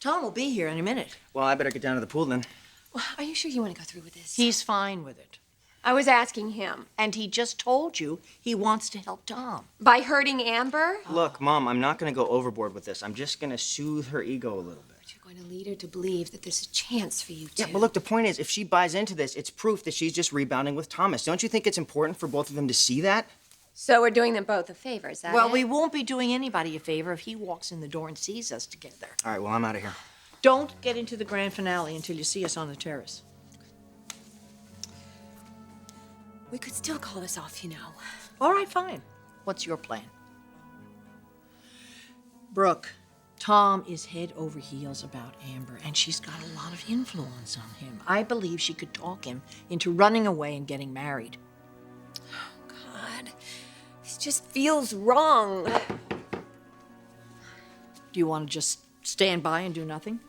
Tom will be here any minute. Well, I better get down to the pool then. Well, are you sure you want to go through with this? He's fine with it. I was asking him. And he just told you he wants to help Tom. By hurting Amber? Look, Mom, I'm not going to go overboard with this. I'm just going to soothe her ego a little bit. But you're going to lead her to believe that there's a chance for you to. Yeah, but look, the point is, if she buys into this, it's proof that she's just rebounding with Thomas. Don't you think it's important for both of them to see that? So we're doing them both a favor, is that Well, it? we won't be doing anybody a favor if he walks in the door and sees us together. All right, well, I'm out of here. Don't get into the grand finale until you see us on the terrace. We could still call this off, you know. All right, fine. What's your plan? Brooke, Tom is head over heels about Amber, and she's got a lot of influence on him. I believe she could talk him into running away and getting married. God, this just feels wrong. Do you want to just stand by and do nothing?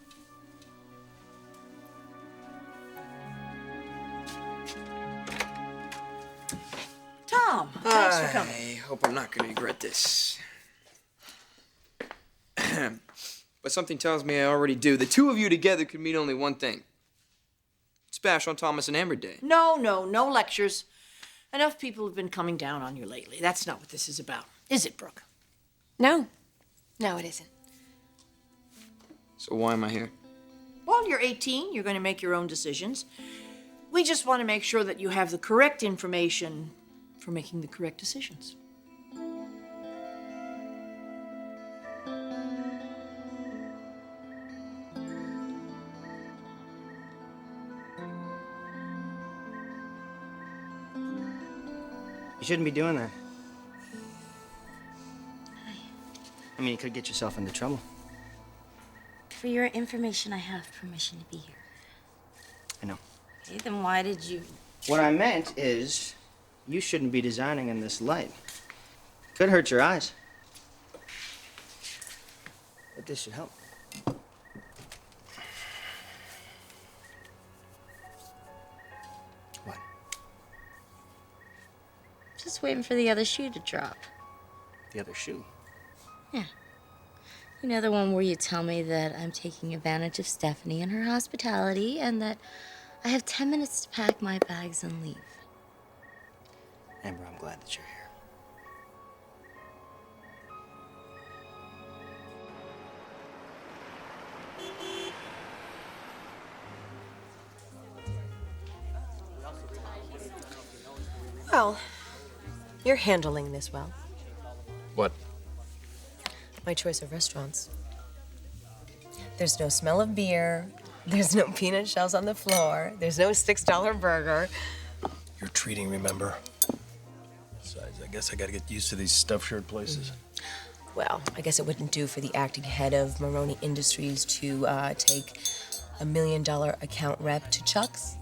Tom, thanks for coming. I hope I'm not going to regret this. But something tells me I already do. The two of you together could mean only one thing. Smash on Thomas and Amber Day. No lectures. Enough people have been coming down on you lately. That's not what this is about. Is it, Brooke? No. No, it isn't. So why am I here? Well, you're 18. You're going to make your own decisions. We just want to make sure that you have the correct information for making the correct decisions. You shouldn't be doing that. I mean, you could get yourself into trouble. For your information, I have permission to be here. I know. Okay, then why did you... What I meant is, you shouldn't be designing in this light. Could hurt your eyes. But this should help. What? Just waiting for the other shoe to drop. The other shoe? Yeah. You know, the one where you tell me that I'm taking advantage of Stephanie and her hospitality and that I have 10 minutes to pack my bags and leave. Amber, I'm glad that you're here. Well, you're handling this well. What? My choice of restaurants. There's no smell of beer. There's no peanut shells on the floor. There's no $6 burger. You're treating, remember? Besides, I guess I gotta get used to these stuffed shirt places. Well, I guess it wouldn't do for the acting head of Maroney Industries to take $1 million account rep to Chuck's.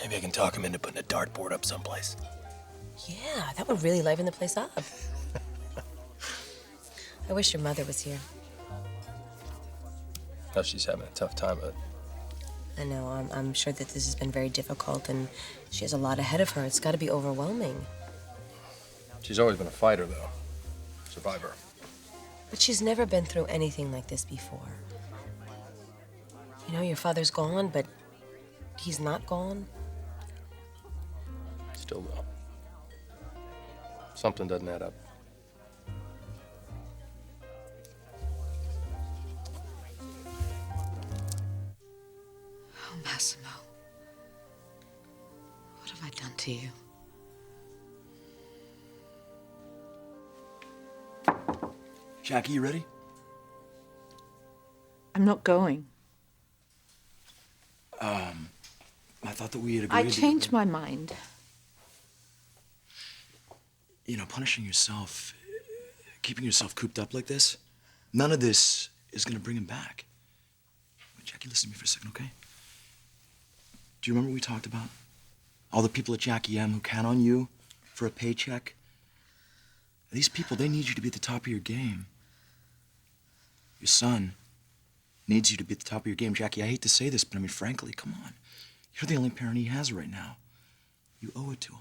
Maybe I can talk him into putting a dartboard up someplace. Yeah, that would really liven the place up. I wish your mother was here. Oh, she's having a tough time of it. I know, I'm sure that this has been very difficult, and she has a lot ahead of her. It's got to be overwhelming. She's always been a fighter, though. Survivor. But she's never been through anything like this before. You know, your father's gone, but he's not gone. Still, though. Something doesn't add up. Oh, Massimo. What have I done to you? Jackie, you ready? I'm not going. I thought that we had agreed. I changed my mind. You know, punishing yourself, keeping yourself cooped up like this, none of this is gonna bring him back. Jackie, listen to me for a second, okay? Do you remember what we talked about? All the people at Jackie M who count on you for a paycheck? These people, they need you to be at the top of your game. Your son needs you to be at the top of your game. Jackie, I hate to say this, but I mean, frankly, come on. You're the only parent he has right now. You owe it to him.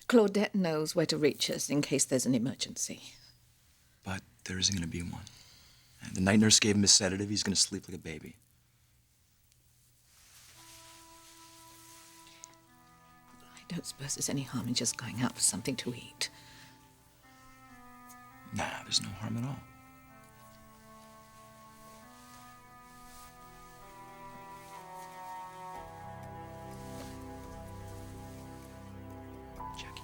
Claudette knows where to reach us in case there's an emergency. But there isn't going to be one. And the night nurse gave him a sedative. He's going to sleep like a baby. I don't suppose there's any harm in just going out for something to eat. Nah, there's no harm at all. Jackie.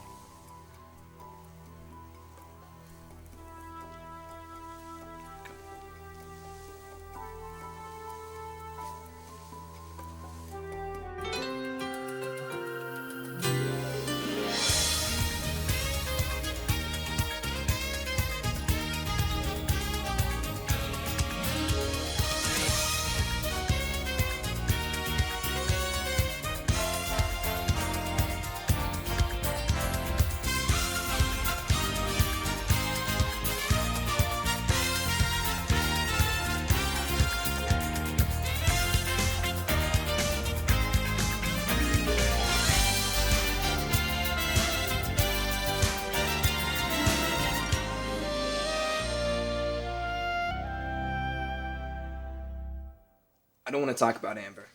I don't want to talk about Amber.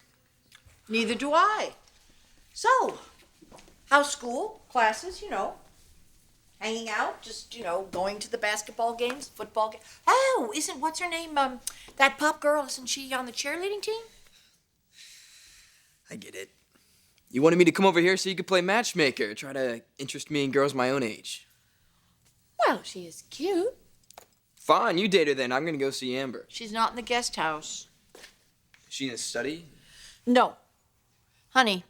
Neither do I. So, how's school? Classes, hanging out, just, going to the basketball games, football games. Oh, what's her name, that pop girl, isn't she on the cheerleading team? I get it. You wanted me to come over here so you could play matchmaker, try to interest me in girls my own age. Well, she is cute. Fine, you date her then. I'm gonna go see Amber. She's not in the guest house. Is she in a study? No. Honey,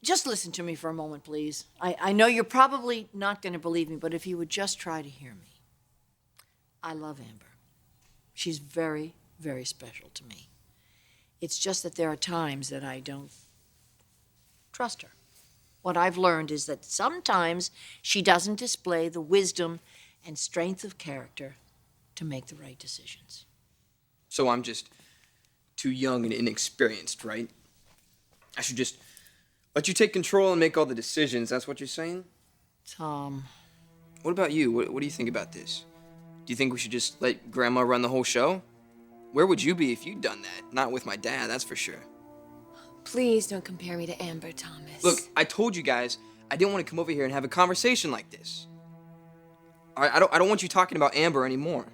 just listen to me for a moment, please. I know you're probably not going to believe me, but if you would just try to hear me. I love Amber. She's very, very special to me. It's just that there are times that I don't trust her. What I've learned is that sometimes she doesn't display the wisdom and strength of character to make the right decisions. So I'm just too young and inexperienced, right? I should just let you take control and make all the decisions. That's what you're saying? Tom. What about you? What do you think about this? Do you think we should just let Grandma run the whole show? Where would you be if you'd done that? Not with my dad, that's for sure. Please don't compare me to Amber, Thomas. Look, I told you guys I didn't want to come over here and have a conversation like this. I don't want you talking about Amber anymore.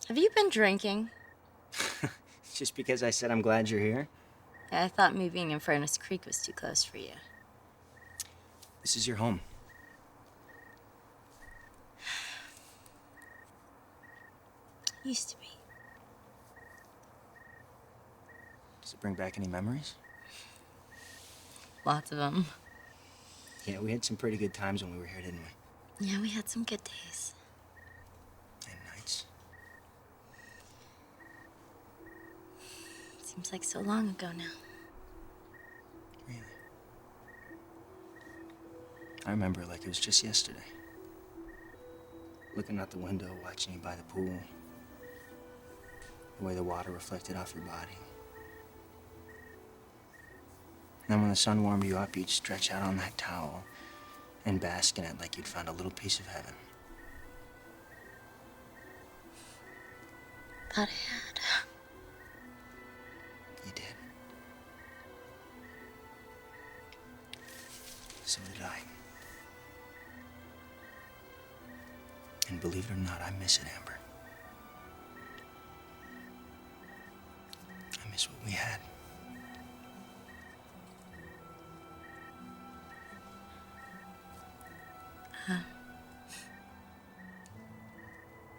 Have you been drinking? Just because I said I'm glad you're here? Yeah, I thought me being in Furnace Creek was too close for you. This is your home. Used to be. Does it bring back any memories? Lots of them. Yeah, we had some pretty good times when we were here, didn't we? Yeah, we had some good days. And nights. Seems like so long ago now. Really? I remember it like it was just yesterday. Looking out the window, watching you by the pool. The way the water reflected off your body. Then when the sun warmed you up, you'd stretch out on that towel and bask in it like you'd found a little piece of heaven. Thought I had. You did. So did I. And believe it or not, I miss it, Amber. I miss what we had.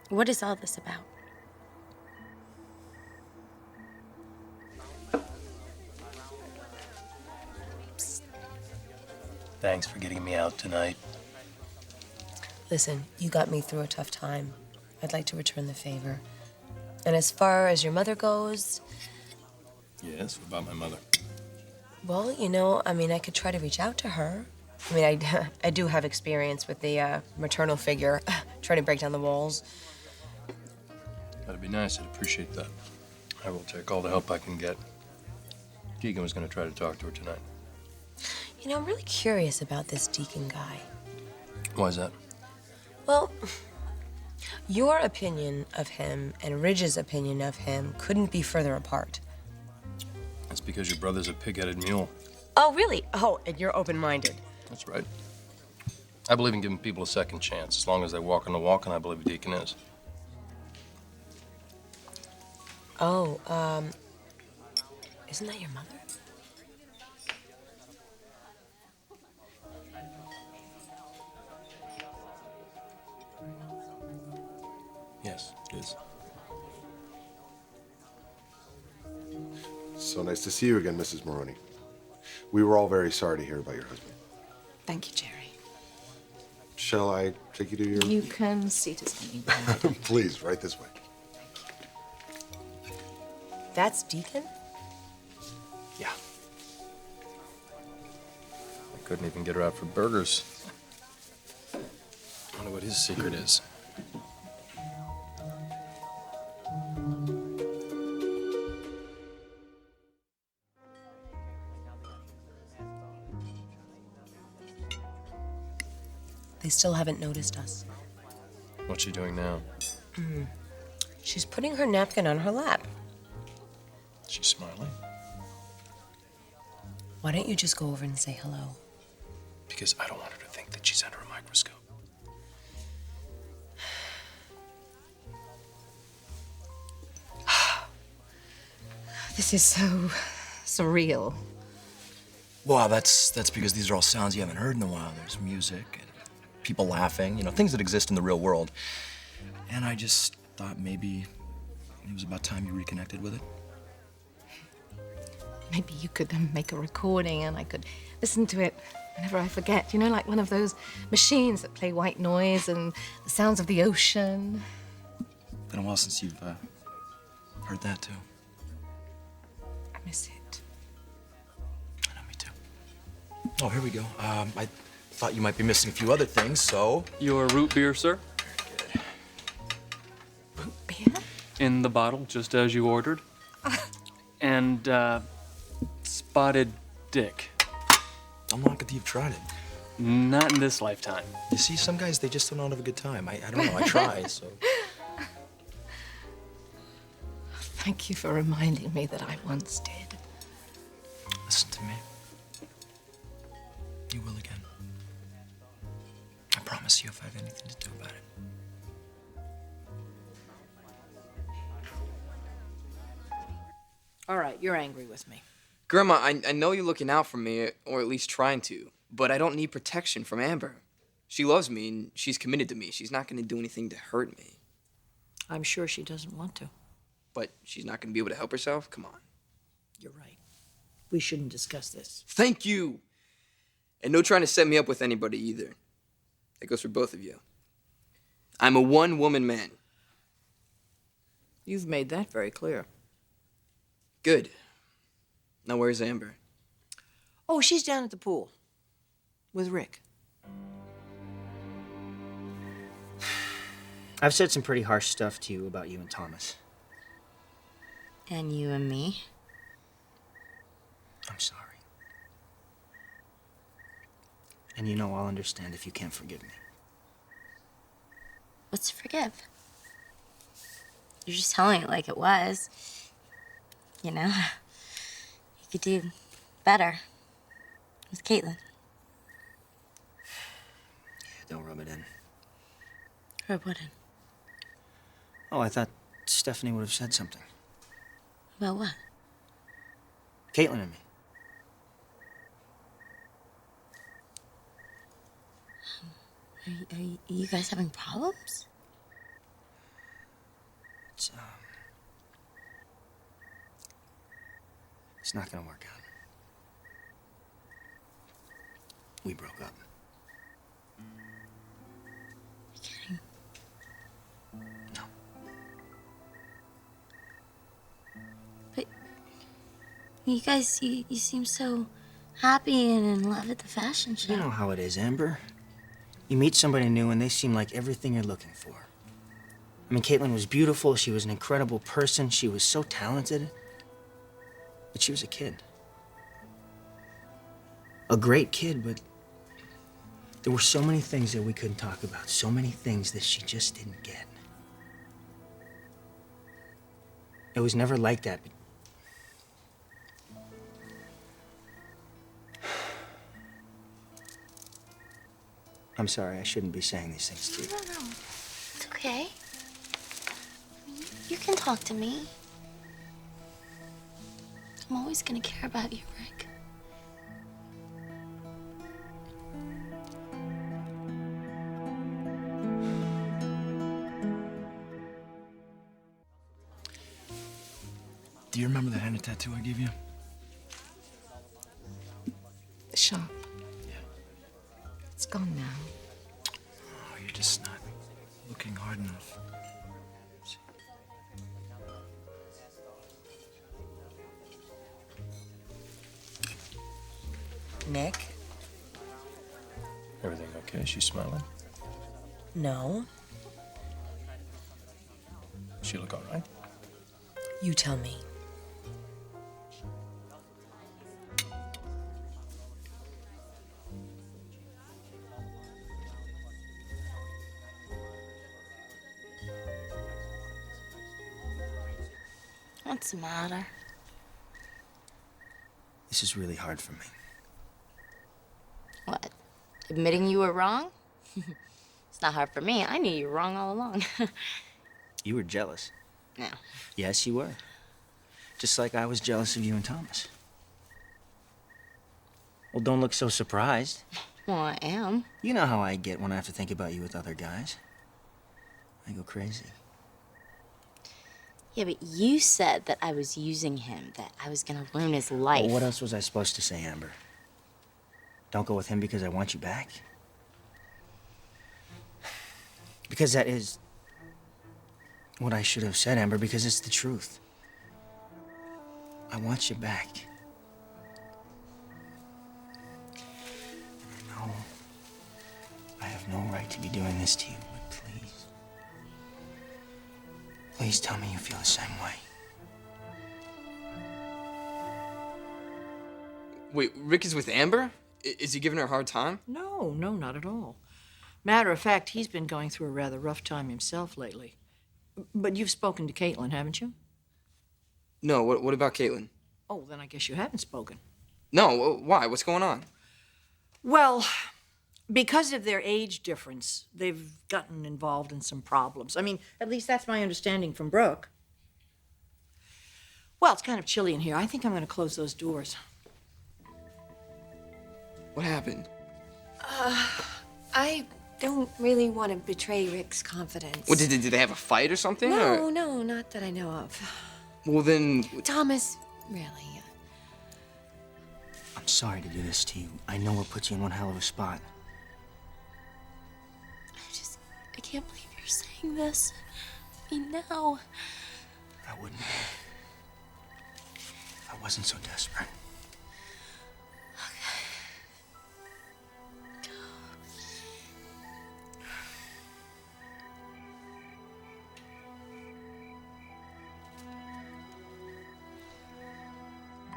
What is all this about? Thanks for getting me out tonight. Listen, you got me through a tough time. I'd like to return the favor. And as far as your mother goes, Yes, what about my mother? well, I could try to reach out to her. I do have experience with the maternal figure, trying to break down the walls. That'd be nice. I'd appreciate that. I will take all the help I can get. Deacon was going to try to talk to her tonight. You know, I'm really curious about this Deacon guy. Why is that? Well, your opinion of him and Ridge's opinion of him couldn't be further apart. That's because your brother's a pig-headed mule. Oh, really? Oh, and you're open-minded. That's right. I believe in giving people a second chance, as long as they walk on the walk, and I believe Deacon is. Oh, isn't that your mother? Yes, it is. So nice to see you again, Mrs. Maroney. We were all very sorry to hear about your husband. Thank you, Jerry. Shall I take you to your... You can seat us anywhere. Please, right this way. That's Deacon? Yeah. I couldn't even get her out for burgers. I wonder what his secret is. They still haven't noticed us. What's she doing now? She's putting her napkin on her lap. She's smiling. Why don't you just go over and say hello? Because I don't want her to think that she's under a microscope. This is so surreal. Well, that's because these are all sounds you haven't heard in a while. There's music and people laughing, things that exist in the real world. And I just thought maybe it was about time you reconnected with it. Maybe you could make a recording and I could listen to it whenever I forget. Like one of those machines that play white noise and the sounds of the ocean. Been a while since you've heard that too. I miss it. I know, me too. Oh, here we go. I thought you might be missing a few other things, so... Your root beer, sir? Root beer? In the bottle, just as you ordered. And, spotted dick. I'm not that you've tried it. Not in this lifetime. You see, some guys, they just don't have a good time. I don't know, I try, so... Thank you for reminding me that I once did. Listen to me. You will again. I promise you if I have anything to do about it. All right, you're angry with me. Grandma, I know you're looking out for me, or at least trying to, but I don't need protection from Amber. She loves me, and she's committed to me. She's not going to do anything to hurt me. I'm sure she doesn't want to. But she's not going to be able to help herself? Come on. You're right. We shouldn't discuss this. Thank you! And no trying to set me up with anybody either. That goes for both of you. I'm a one-woman man. You've made that very clear. Good. Now where's Amber? Oh, she's down at the pool with Rick. I've said some pretty harsh stuff to you about you and Thomas. And you and me? I'm sorry. And I'll understand if you can't forgive me. What's to forgive? You're just telling it like it was. You could do better with Caitlin. Don't rub it in. Or wouldn't. Oh, I thought Stephanie would have said something. About what? Caitlin and me. Are you guys having problems? It's not gonna work out. We broke up. You're kidding. No. But you guys, you seem so happy and in love at the fashion show. You know how it is, Amber. You meet somebody new and they seem like everything you're looking for. I mean, Caitlin was beautiful. She was an incredible person. She was so talented. But she was a kid. a great kid, but there were so many things that we couldn't talk about, so many things that she just didn't get. It was never like that. I'm sorry, I shouldn't be saying these things to you. No. It's okay. You can talk to me. I'm always gonna care about you, Rick. Do you remember that henna tattoo I gave you? Sharp. Yeah. It's gone now. Oh, you're just not looking hard enough. Nick? Everything okay? She's smiling? No. She look all right? You tell me. What's the matter? This is really hard for me. What? Admitting you were wrong? It's not hard for me. I knew you were wrong all along. You were jealous. No. Yes, you were. Just like I was jealous of you and Thomas. Well, don't look so surprised. Well, I am. You know how I get when I have to think about you with other guys. I go crazy. Yeah, but you said that I was using him, that I was gonna ruin his life. Well, what else was I supposed to say, Amber? Don't go with him because I want you back? Because that is what I should have said, Amber, because it's the truth. I want you back. I know I have no right to be doing this to you, but please, please tell me you feel the same way. Wait, Rick is with Amber? Is he giving her a hard time? No, not at all. Matter of fact, he's been going through a rather rough time himself lately. But you've spoken to Caitlin, haven't you? No, what about Caitlin? Oh, then I guess you haven't spoken. No, why? What's going on? Well, because of their age difference, they've gotten involved in some problems. I mean, at least that's my understanding from Brooke. Well, it's kind of chilly in here. I think I'm going to close those doors. What happened? I don't really want to betray Rick's confidence. What, did they have a fight or something? No, or? no, not that I know of. Well, then... Thomas, really. I'm sorry to do this to you. I know it puts you in one hell of a spot. I can't believe you're saying this. I mean, now. I wouldn't be if I wasn't so desperate.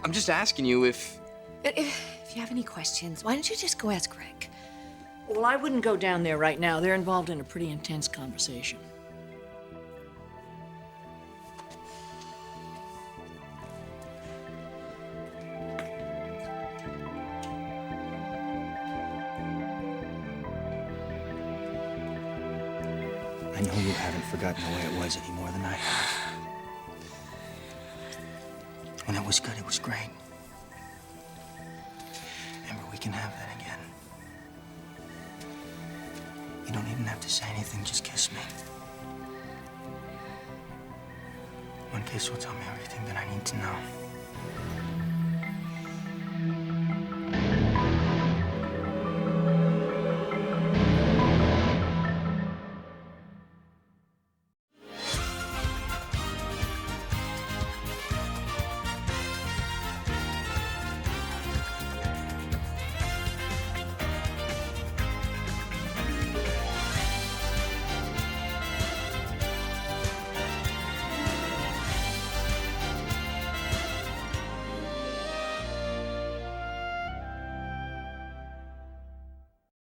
I'm just asking you if... If you have any questions, why don't you just go ask Rick? Well, I wouldn't go down there right now. They're involved in a pretty intense conversation. I know you haven't forgotten the way it was any more than I have. When it was good, it was great. Amber, we can have that again. You don't even have to say anything, just kiss me. One kiss will tell me everything that I need to know.